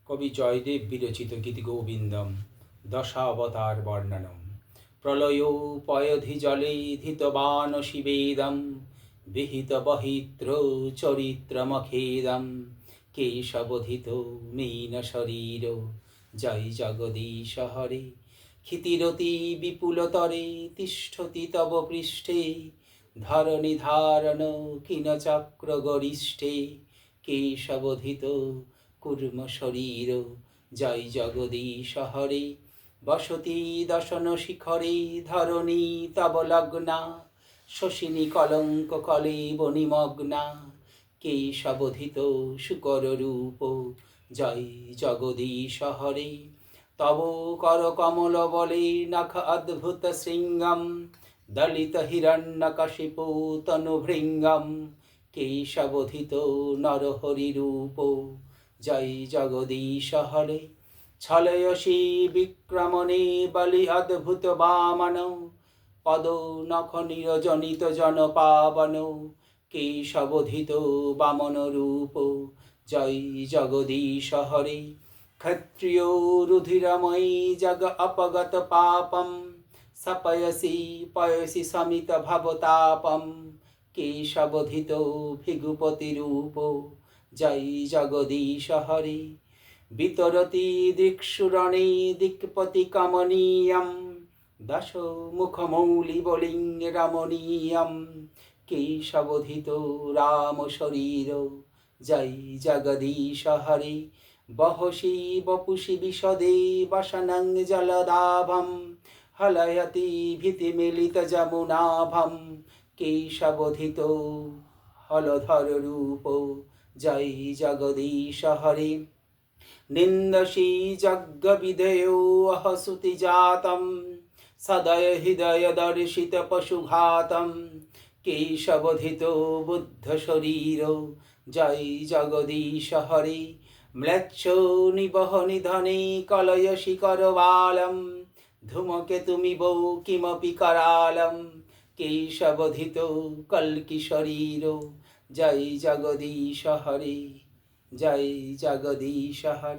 কবি জয়দেব বিরচিত গীতিগোবিন্দম দশাবতার বর্ণনম প্রলয়োপয়ধি জলে ধিতবান শিবেদম বিহিত বহিত্র চরিত্রমখেদম কেশবধিত মীন শরীর জয় জগদীশ হরে ক্ষিতিরতি বিপুলতরে তিষ্ঠতি তব পৃষ্ঠে ধরণী ধারণ কিনচক্র গরিষ্ঠে কেশবধিত কুর্ম শরীর জয় জগদীশ হরে বসতি দশন শিখরে ধরণী তব লগ্না শশিনী কলঙ্ক কলে বনিমগ্না কেশবধিত শুকর রূপ জয় জগদীশ হরে তব কর কমল বলে নখ অদ্ভুত শৃঙ্গম দলিত হিরণ্যকশিপু তনুভৃঙ্গম কেশবধিত নরহরি রূপ জয় জগদীশ হরে ছলয়সী বিক্রমণে বলি অদ্ভুত বামন পদ নখ নিরজনিত জন পাবন কেশবধিত বামন রূপ জয় জগদীশ হরে ক্ষত্রিয় রুধিরময়ী জগ অপগত পাপম সপয়সি পয়সি সমিত ভবতাপম কেশবধিত ভিগুপতি রূপ জয় জগদীশ হরে বিতরতি দিক্ষুরণে দিক্পতি কমনীয়ম দশ মুখমৌলি বলিং রমণীয়ম কেশবধিত রাম শরীর জয় জগদীশ হরে বহসি বপুষি বিশদে বসনং জলদাভম হলয়তি ভীতিমিলিত যমুনাভম কেশবধিত হলধর রূপ জয় জগদীশ হরে নিন্দসি যজ্ঞ বিধেয় অহসুতি জাতম সদয় হৃদয় দর্শিত পশুঘাতম কেশবধিত বুদ্ধ শরীর জয় জগদীশ হরে ম্লেচ্ছ নিবহ নিধনে কলয়সি করবালম ধূমকে তুমি বৌ কিমপি करालम কেশবধিত কল্কি শরীর জয় জগদীশ হরে জয় জগদীশ হরে।